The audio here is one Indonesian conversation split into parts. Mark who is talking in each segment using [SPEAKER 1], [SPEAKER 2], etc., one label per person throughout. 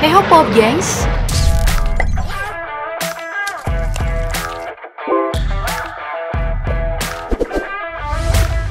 [SPEAKER 1] Hey ho Pop gengs!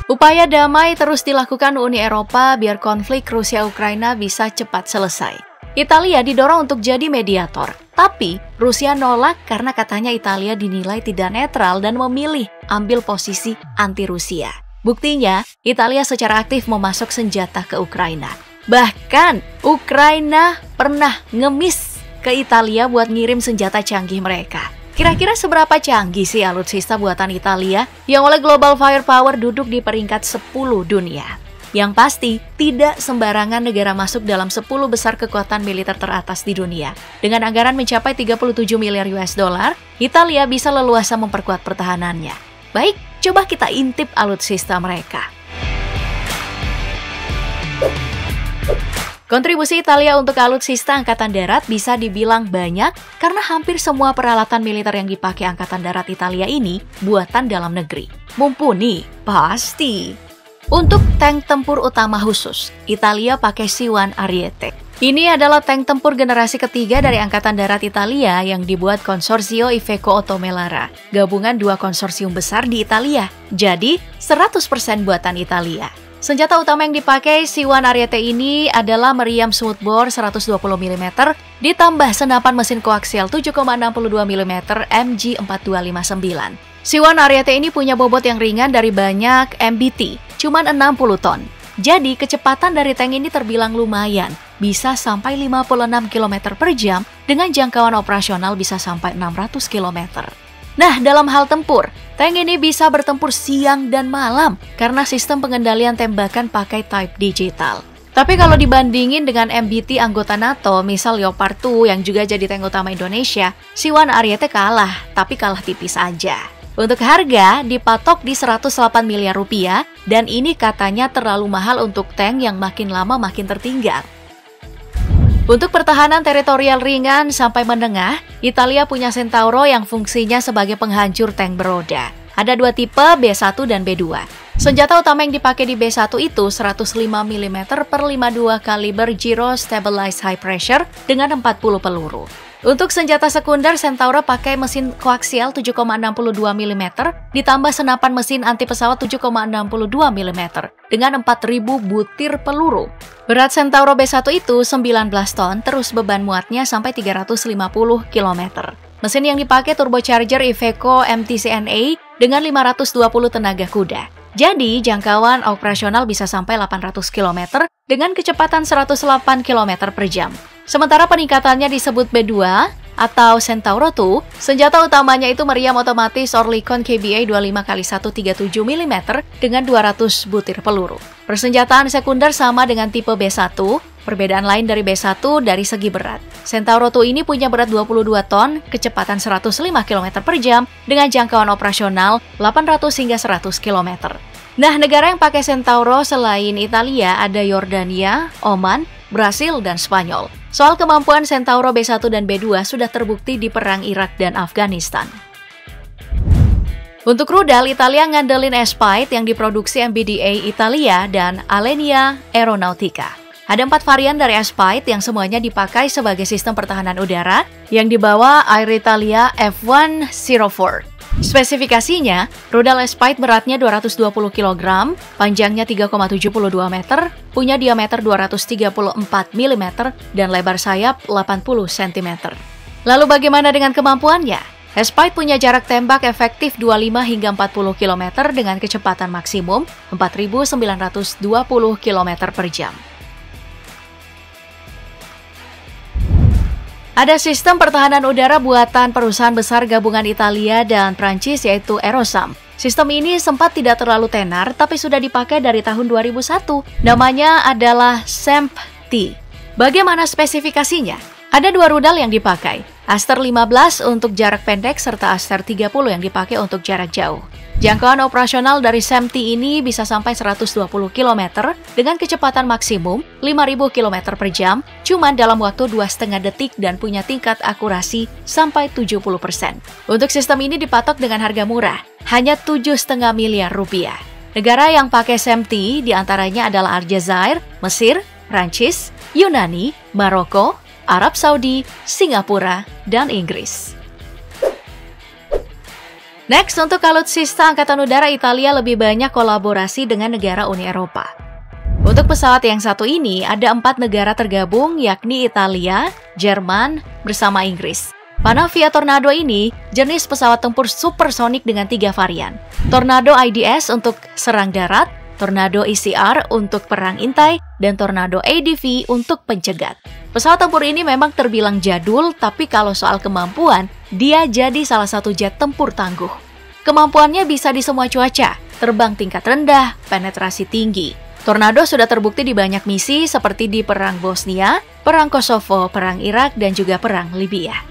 [SPEAKER 1] Upaya damai terus dilakukan Uni Eropa biar konflik Rusia-Ukraina bisa cepat selesai. Italia didorong untuk jadi mediator, tapi Rusia nolak karena katanya Italia dinilai tidak netral dan memilih ambil posisi anti-Rusia. Buktinya, Italia secara aktif memasok senjata ke Ukraina. Bahkan, Ukraina pernah ngemis ke Italia buat ngirim senjata canggih mereka. Kira-kira seberapa canggih sih alutsista buatan Italia yang oleh Global Firepower duduk di peringkat 10 dunia? Yang pasti, tidak sembarangan negara masuk dalam 10 besar kekuatan militer teratas di dunia. Dengan anggaran mencapai 37 miliar US dollar, Italia bisa leluasa memperkuat pertahanannya. Baik, coba kita intip alutsista mereka. Kontribusi Italia untuk alutsista Angkatan Darat bisa dibilang banyak karena hampir semua peralatan militer yang dipakai Angkatan Darat Italia ini buatan dalam negeri. Mumpuni, pasti. Untuk tank tempur utama khusus, Italia pakai C1 Ariete. Ini adalah tank tempur generasi ketiga dari Angkatan Darat Italia yang dibuat Consorzio Iveco Oto Melara, gabungan dua konsorsium besar di Italia. Jadi, 100% buatan Italia. Senjata utama yang dipakai C1 Ariete ini adalah meriam smoothbore 120 mm ditambah senapan mesin koaksial 7,62 mm MG4259. C1 Ariete ini punya bobot yang ringan dari banyak MBT, cuman 60 ton. Jadi kecepatan dari tank ini terbilang lumayan, bisa sampai 56 km per jam dengan jangkauan operasional bisa sampai 600 km. Nah, dalam hal tempur, tank ini bisa bertempur siang dan malam karena sistem pengendalian tembakan pakai type digital. Tapi kalau dibandingin dengan MBT anggota NATO, misal Leopard 2 yang juga jadi tank utama Indonesia, C1 Ariete kalah, tapi kalah tipis aja. Untuk harga, dipatok di 108 miliar rupiah, dan ini katanya terlalu mahal untuk tank yang makin lama makin tertinggal. Untuk pertahanan teritorial ringan sampai menengah, Italia punya Centauro yang fungsinya sebagai penghancur tank beroda. Ada dua tipe, B1 dan B2. Senjata utama yang dipakai di B1 itu 105 mm per 52 kaliber Gyro Stabilized High Pressure dengan 40 peluru. Untuk senjata sekunder, Centauro pakai mesin koaksial 7,62 mm ditambah senapan mesin anti pesawat 7,62 mm dengan 4.000 butir peluru. Berat Centauro B1 itu 19 ton, terus beban muatnya sampai 350 km. Mesin yang dipakai turbocharger Iveco MTCNA dengan 520 tenaga kuda. Jadi, jangkauan operasional bisa sampai 800 km dengan kecepatan 108 km per jam. Sementara peningkatannya disebut B2 atau Centauro 2, senjata utamanya itu meriam otomatis Oerlikon KBA 25x137 mm dengan 200 butir peluru. Persenjataan sekunder sama dengan tipe B1, perbedaan lain dari B1 dari segi berat. Centauro 2 ini punya berat 22 ton, kecepatan 105 km per jam dengan jangkauan operasional 800 hingga 100 km. Nah, negara yang pakai Centauro selain Italia ada Yordania, Oman, Brasil, dan Spanyol. Soal kemampuan Centauro B1 dan B2 sudah terbukti di perang Irak dan Afghanistan. Untuk rudal, Italia ngandelin Aspide yang diproduksi MBDA Italia dan Alenia Aeronautica. Ada 4 varian dari Aspide yang semuanya dipakai sebagai sistem pertahanan udara yang dibawa Air Italia F104. Spesifikasinya, rudal Aspide beratnya 220 kg, panjangnya 3,72 meter, punya diameter 234 mm, dan lebar sayap 80 cm. Lalu bagaimana dengan kemampuannya? Aspide punya jarak tembak efektif 25 hingga 40 km dengan kecepatan maksimum 4.920 km per jam. Ada sistem pertahanan udara buatan perusahaan besar gabungan Italia dan Prancis yaitu Aerosam. Sistem ini sempat tidak terlalu tenar tapi sudah dipakai dari tahun 2001. Namanya adalah SAMP-T. Bagaimana spesifikasinya? Ada 2 rudal yang dipakai, Aster 15 untuk jarak pendek serta Aster 30 yang dipakai untuk jarak jauh. Jangkauan operasional dari SAMP-T ini bisa sampai 120 km dengan kecepatan maksimum 5.000 km per jam, cuma dalam waktu 2,5 detik dan punya tingkat akurasi sampai 70%. Untuk sistem ini dipatok dengan harga murah, hanya 7,5 miliar rupiah. Negara yang pakai SAMP-T diantaranya adalah Aljazair, Mesir, Prancis, Yunani, Maroko, Arab Saudi, Singapura, dan Inggris. Next, untuk alutsista Angkatan Udara Italia lebih banyak kolaborasi dengan negara Uni Eropa. Untuk pesawat yang satu ini, ada 4 negara tergabung, yakni Italia, Jerman, bersama Inggris. Panavia Tornado ini jenis pesawat tempur supersonik dengan 3 varian. Tornado IDS untuk serang darat, Tornado ECR untuk perang intai, dan Tornado ADV untuk pencegat. Pesawat tempur ini memang terbilang jadul, tapi kalau soal kemampuan, dia jadi salah satu jet tempur tangguh. Kemampuannya bisa di semua cuaca, terbang tingkat rendah, penetrasi tinggi. Tornado sudah terbukti di banyak misi seperti di Perang Bosnia, Perang Kosovo, Perang Irak, dan juga Perang Libya.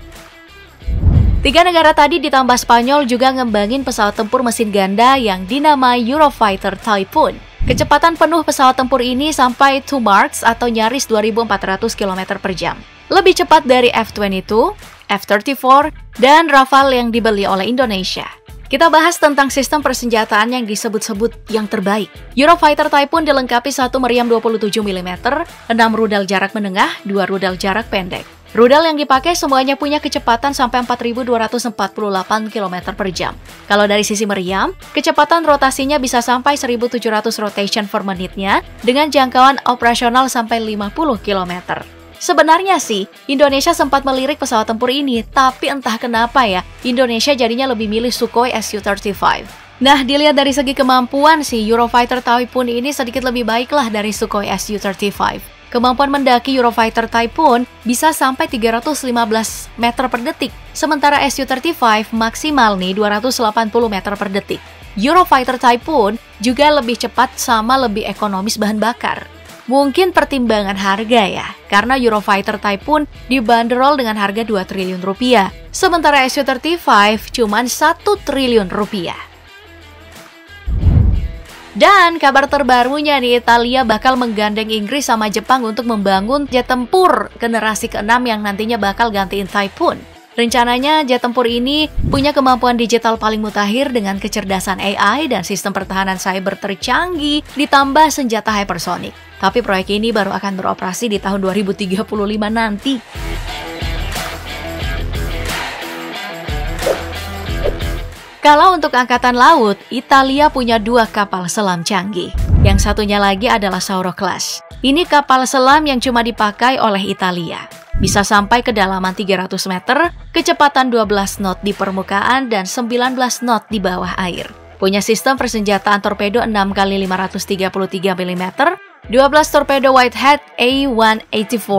[SPEAKER 1] 3 negara tadi ditambah Spanyol juga ngembangin pesawat tempur mesin ganda yang dinamai Eurofighter Typhoon. Kecepatan penuh pesawat tempur ini sampai 2 Mach atau nyaris 2.400 km per jam. Lebih cepat dari F-22, F-34, dan Rafale yang dibeli oleh Indonesia. Kita bahas tentang sistem persenjataan yang disebut-sebut yang terbaik. Eurofighter Typhoon dilengkapi 1 meriam 27 mm, 6 rudal jarak menengah, 2 rudal jarak pendek. Rudal yang dipakai semuanya punya kecepatan sampai 4.248 km per jam. Kalau dari sisi meriam, kecepatan rotasinya bisa sampai 1.700 rotation per menitnya dengan jangkauan operasional sampai 50 km. Sebenarnya sih, Indonesia sempat melirik pesawat tempur ini, tapi entah kenapa ya, Indonesia jadinya lebih milih Sukhoi Su-35. Nah, dilihat dari segi kemampuan sih, Eurofighter Typhoon ini sedikit lebih baiklah dari Sukhoi Su-35. Kemampuan mendaki Eurofighter Typhoon bisa sampai 315 meter per detik, sementara Su-35 maksimal nih 280 meter per detik. Eurofighter Typhoon juga lebih cepat sama lebih ekonomis bahan bakar. Mungkin pertimbangan harga ya, karena Eurofighter Typhoon dibanderol dengan harga 2 triliun rupiah, sementara Su-35 cuma 1 triliun rupiah. Dan kabar terbarunya nih, Italia bakal menggandeng Inggris sama Jepang untuk membangun jet tempur generasi ke-6 yang nantinya bakal gantiin Typhoon. Rencananya jet tempur ini punya kemampuan digital paling mutakhir dengan kecerdasan AI dan sistem pertahanan cyber tercanggih ditambah senjata hypersonic. Tapi proyek ini baru akan beroperasi di tahun 2035 nanti. Kalau untuk Angkatan Laut, Italia punya 2 kapal selam canggih. Yang satunya lagi adalah Sauro Class. Ini kapal selam yang cuma dipakai oleh Italia. Bisa sampai kedalaman 300 meter, kecepatan 12 knot di permukaan dan 19 knot di bawah air. Punya sistem persenjataan torpedo 6x533 mm, 12 torpedo Whitehead A184.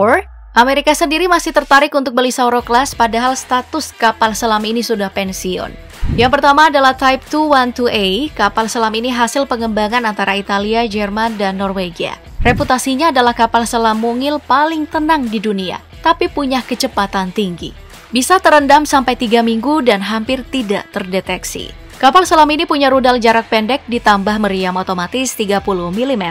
[SPEAKER 1] Amerika sendiri masih tertarik untuk beli Sauro Class padahal status kapal selam ini sudah pensiun. Yang pertama adalah Type 212A, kapal selam ini hasil pengembangan antara Italia, Jerman, dan Norwegia. Reputasinya adalah kapal selam mungil paling tenang di dunia, tapi punya kecepatan tinggi. Bisa terendam sampai 3 minggu dan hampir tidak terdeteksi. Kapal selam ini punya rudal jarak pendek ditambah meriam otomatis 30 mm.